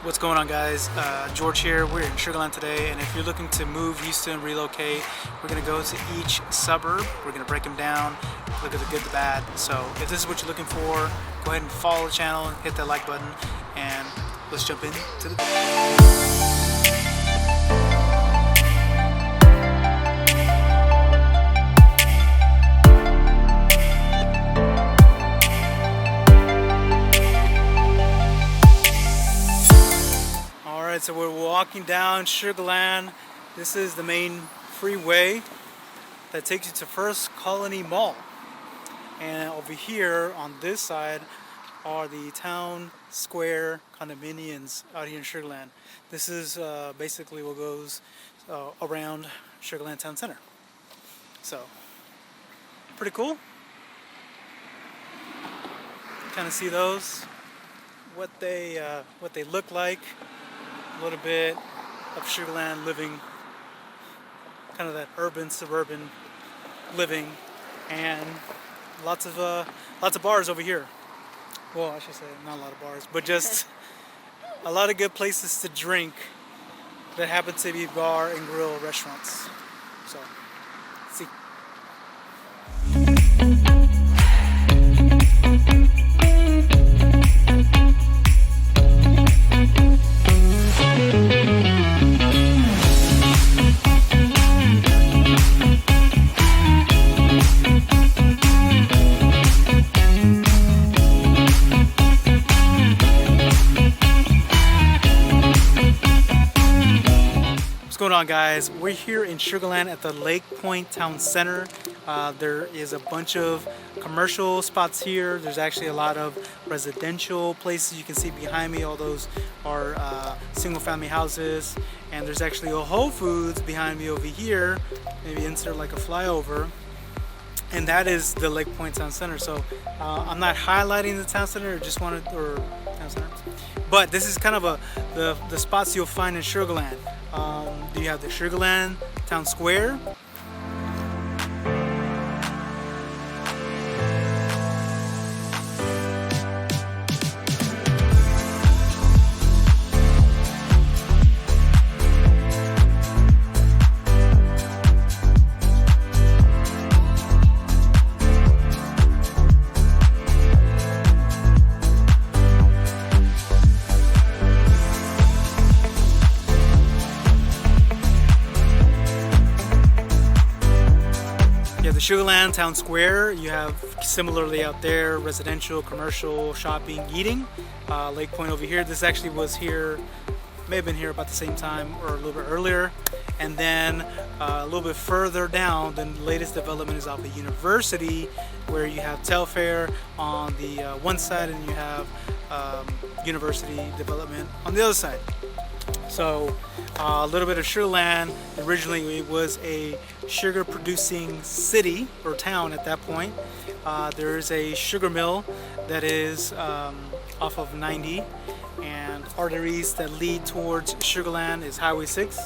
What's going on, guys? George here. We're in Sugarland today, and if you're looking to move, Houston, relocate, we're going to go to each suburb. We're going to break them down, look at the good, the bad. So if this is what you're looking for, go ahead and follow the channel, hit that like button, and let's jump into the video. So we're walking down Sugarland. This is the main freeway that takes you to First Colony Mall. And over here on this side are the town square condominiums out here in Sugarland. This is basically what goes around Sugarland Town Center. So, pretty cool. Kind of see those, what they look like. A little bit of Sugarland living, kind of that urban, suburban living, and lots of bars over here. Well, I should say not a lot of bars, but just a lot of good places to drink that happen to be bar and grill restaurants. So, let's see. What's going on, guys? We're here in Sugarland at the Lake Point Town Center. There is a bunch of commercial spots here. There's actually a lot of residential places. You can see behind me, all those are single family houses. And there's actually a Whole Foods behind me over here. Maybe insert like a flyover. And that is the Lake Point Town Center. So I'm not highlighting the town center, town center. But this is kind of the spots you'll find in Sugarland. You have the Sugarland Town Square. The Sugarland Town Square, you have similarly out there residential, commercial, shopping, eating. Lake Point over here, this actually was here, may have been here about the same time or a little bit earlier. And then a little bit further down, the latest development is Alpha University, where you have Telfair on the one side and you have University development on the other side. So a little bit of Sugarland. Originally it was a sugar producing city or town at that point. There is a sugar mill that is off of 90, and arteries that lead towards Sugarland is Highway 6,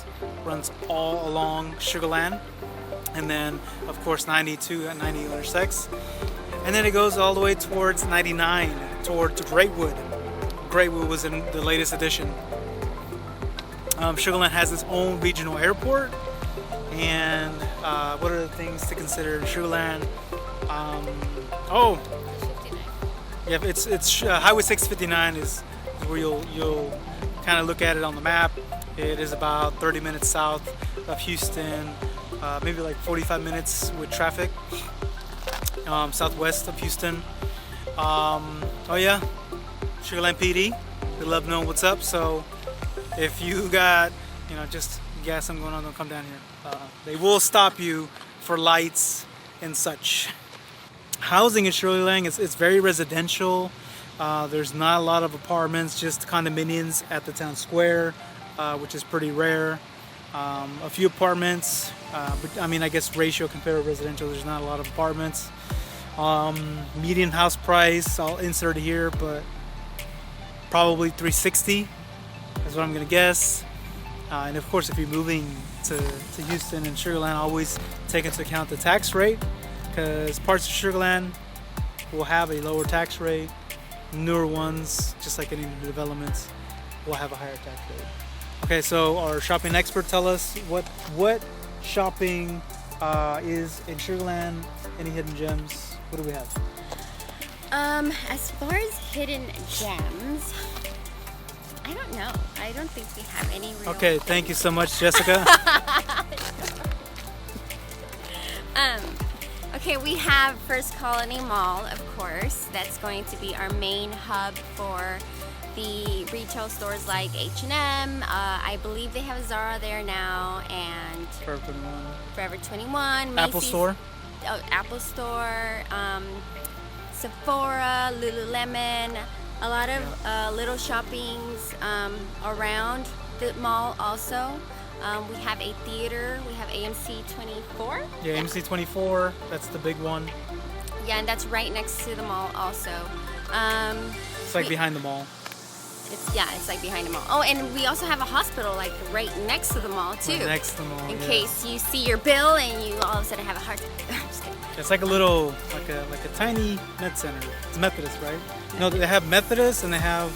runs all along Sugarland, and then of course 92 and 90 intersects, and then it goes all the way towards 99 towards Greatwood. Greatwood was in the latest edition. Sugarland has its own regional airport, and what are the things to consider in Sugarland? Yeah, it's Highway 659 is where you'll kind of look at it on the map. It is about 30 minutes south of Houston, maybe like 45 minutes with traffic, southwest of Houston. Oh yeah, Sugarland PD, they love knowing what's up. So if you got, just gas something going on, don't come down here. They will stop you for lights and such. Housing in Sugarland, it's very residential. There's not a lot of apartments, just condominiums at the town square, which is pretty rare. A few apartments, but I mean, I guess ratio compared to residential, there's not a lot of apartments. Median house price, I'll insert it here, but probably $360. That's what I'm gonna guess. And of course, if you're moving to Houston and Sugarland, always take into account the tax rate, because parts of Sugarland will have a lower tax rate. Newer ones, just like any new developments, will have a higher tax rate. Okay, so our shopping expert, tell us what shopping is in Sugarland. Any hidden gems? What do we have? As far as hidden gems, I don't know. I don't think we have any real. Okay, thank you so much, Jessica. Okay, we have First Colony Mall, of course. That's going to be our main hub for the retail stores like H&M. I believe they have Zara there now, and Forever 21, Macy's, Apple Store. Oh, Apple Store, Sephora, Lululemon. A lot of little shoppings around the mall also. We have a theater. We have AMC 24. Yeah, AMC 24. That's the big one. Yeah, and that's right next to the mall also. It's like behind the mall. It's like behind the mall. Oh, and we also have a hospital like right next to the mall too. Right next to the mall. In case you see your bill and you all of a sudden have a heart attack. I'm just kidding. It's like a little, like a tiny med center. It's Methodist, right? No, they have Methodist and they have.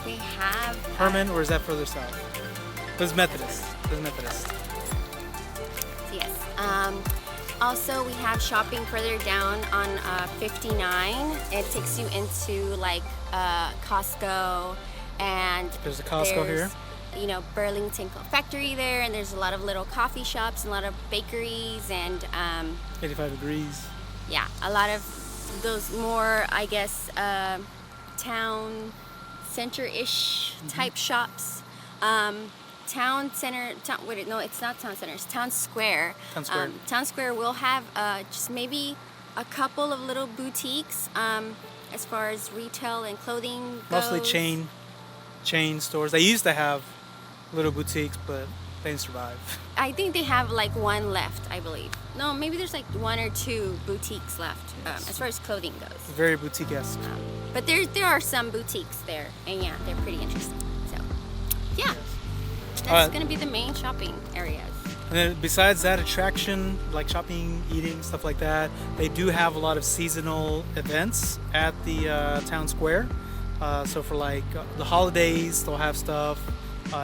They have. Herman, or is that further south? There's Methodist. There's Methodist. Yes. Also, we have shopping further down on 59. It takes you into like Costco, and there's a Costco here. You know, Burlington Factory there, and there's a lot of little coffee shops and a lot of bakeries and 85 degrees. Yeah, a lot of those more, I guess, town center-ish type shops. Town center, no, it's not town center, it's town square. Town square. Town square will have just maybe a couple of little boutiques as far as retail and clothing goes. Mostly chain stores. They used to have little boutiques, but they didn't survive. I think they have like one left, I believe. No, maybe there's like one or two boutiques left as far as clothing goes. Very boutique-esque. But there are some boutiques there, and yeah, they're pretty interesting. So, yeah. Yes. That's going to be the main shopping areas. And then besides that attraction, like shopping, eating, stuff like that, they do have a lot of seasonal events at the town square. So for like the holidays, they'll have stuff.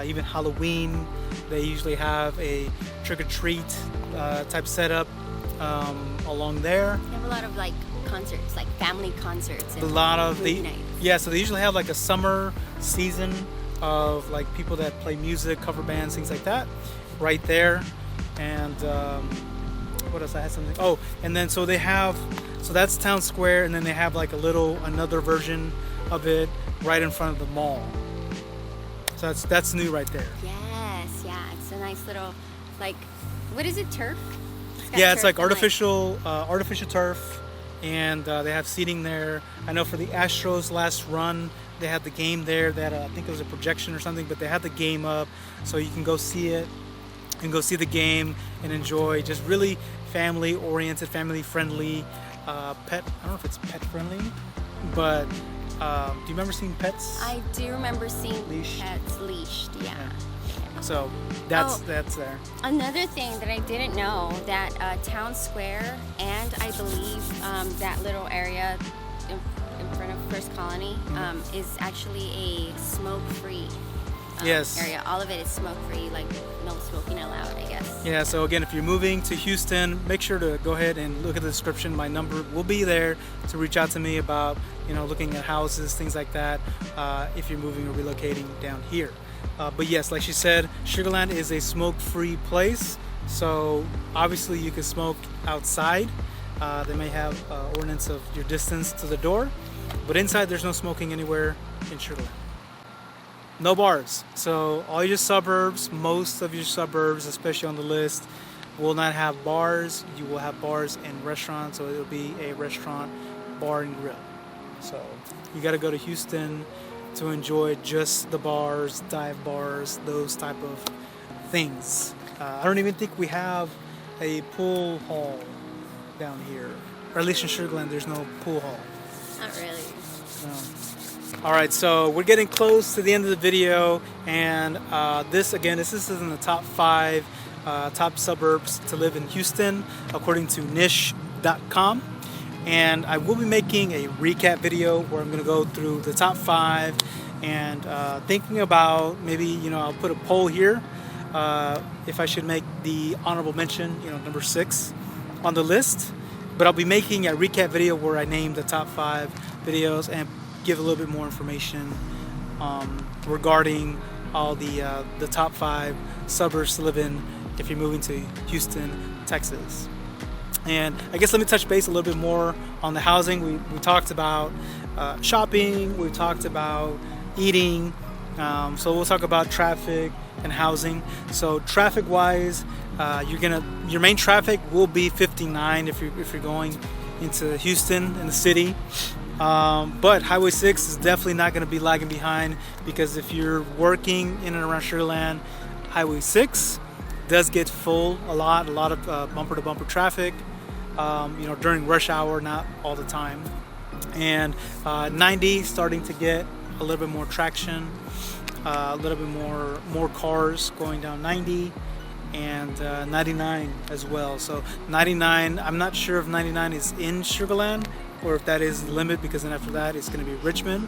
Even Halloween, they usually have a trick-or-treat type setup along there. They have a lot of like concerts, like family concerts. And a lot of nights. Yeah, so they usually have like a summer season of like people that play music, cover bands, things like that, right there. And what else? I had something. Oh, and then so that's town square, and then they have like another version of it right in front of the mall. So that's new right there. Yes, yeah, it's a nice little, like, what is it, turf? It's like artificial turf, and they have seating there. I know for the Astros last run, they had the game there. They had I think it was a projection or something, but they had the game up, so you can go see it and go see the game and enjoy. Just really family-oriented, family-friendly. Pet. I don't know if it's pet-friendly, but do you remember seeing pets? I do remember seeing leashed. Pets leashed. Yeah. So that's there. Another thing that I didn't know, that town square and I believe that little area in front of First Colony is actually a smoke-free area. All of it is smoke-free, like no smoking allowed, I guess. Yeah, so again, if you're moving to Houston, make sure to go ahead and look at the description. My number will be there to reach out to me about, looking at houses, things like that, if you're moving or relocating down here. But yes, like she said, Sugarland is a smoke-free place, so obviously you can smoke outside. They may have ordinance of your distance to the door, but inside there's no smoking anywhere in Sugarland. No bars. So all your suburbs, most of your suburbs, especially on the list, will not have bars. You will have bars in restaurants, so it'll be a restaurant, bar, and grill. So you got to go to Houston to enjoy just the bars, dive bars, those type of things. I don't even think we have a pool hall down here, or at least in Sugarland there's no pool hall. Not really. No. All right, so we're getting close to the end of the video, and this is in the top 5 top suburbs to live in Houston according to niche.com. And I will be making a recap video where I'm going to go through the top 5 and thinking about maybe, I'll put a poll here if I should make the honorable mention, number 6 on the list. But I'll be making a recap video where I name the top 5 videos and give a little bit more information regarding all the top 5 suburbs to live in if you're moving to Houston, Texas. And I guess let me touch base a little bit more on the housing. We talked about shopping, we talked about eating, so we'll talk about traffic and housing. So traffic wise, your main traffic will be 59 if you're going into Houston in the city. But Highway 6 is definitely not going to be lagging behind, because if you're working in and around Sugar Land, Highway 6 does get full a lot of bumper to bumper traffic, during rush hour, not all the time. And 90 starting to get a little bit more traction, a little bit more cars going down 90, and 99 as well. So 99, I'm not sure if 99 is in Sugar Land or if that is the limit, because then after that it's going to be Richmond.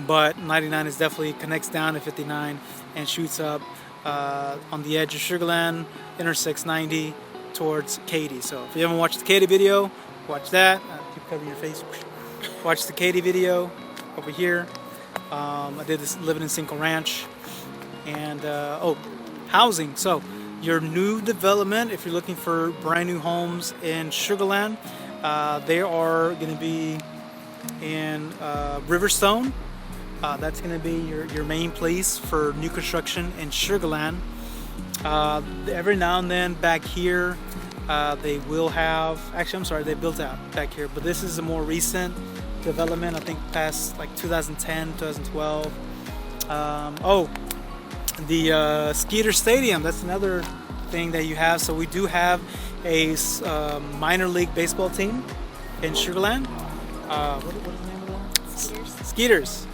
But 99 is definitely connects down to 59 and shoots up on the edge of Sugar Land, intersects 90 towards Katy. So if you haven't watched the Katy video, watch that. Keep covering your face. Watch the Katy video over here. I did this living in Cinco Ranch. And housing. So your new development, if you're looking for brand new homes in Sugar Land, they are going to be in Riverstone. That's going to be your main place for new construction in Sugar Land. Every now and then back here, they will have, actually I'm sorry, they built out back here, but this is a more recent development, I think past like 2010, 2012. The Skeeter Stadium, that's another thing that you have. So we do have a minor league baseball team in Sugar Land. What is the name of that? Skeeters. Skeeters.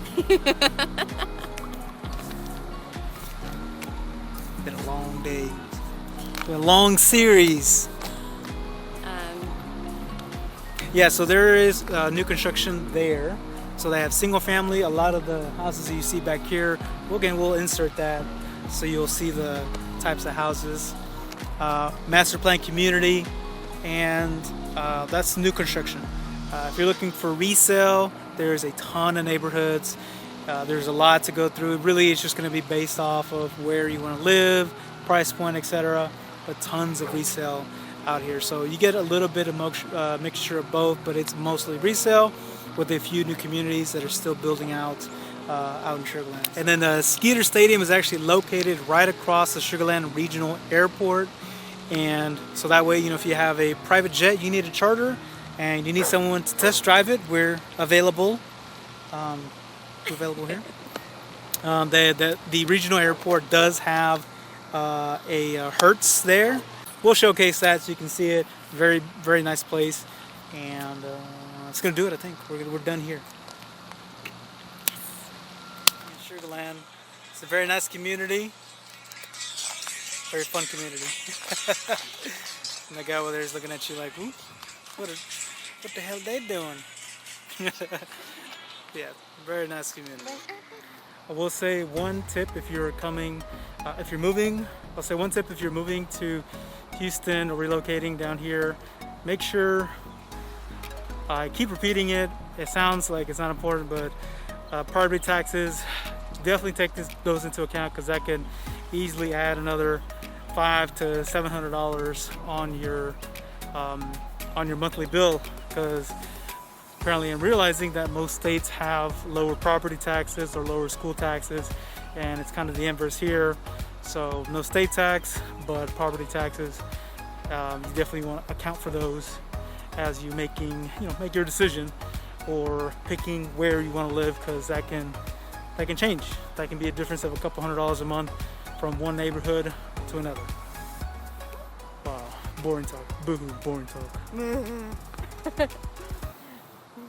Been a long day. Been a long series. Yeah, so there is new construction there. So they have single family. A lot of the houses that you see back here, we'll insert that so you'll see the types of houses. Master plan community, and that's new construction. If you're looking for resale, there's a ton of neighborhoods. There's a lot to go through. Really, it's just going to be based off of where you want to live, price point, etc. But tons of resale out here. So you get a little bit of mixture of both, but it's mostly resale with a few new communities that are still building out in Sugar Land. And then the Skeeter Stadium is actually located right across the Sugar Land Regional Airport. And so that way, if you have a private jet you need a charter and you need someone to test drive it, we're available. Here. The regional airport does have a Hertz there. We'll showcase that so you can see it. Very, very nice place. And it's going to do it, I think. We're done here. Sugar Land. It's a very nice community. Very fun community. And the guy over there is looking at you like, ooh, what the hell they doing? Yeah, very nice community. I will say one tip if you're moving to Houston or relocating down here, make sure, I keep repeating it, it sounds like it's not important, but property taxes, definitely take those into account, because that can easily add another $500 to $700 on your monthly bill, because apparently I'm realizing that most states have lower property taxes or lower school taxes, and it's kind of the inverse here. So no state tax, but property taxes. You definitely want to account for those as you make your decision or picking where you want to live, because that can change. That can be a difference of a couple $100 a month from one neighborhood to another. Wow, boring talk. Boo-hoo, boring talk.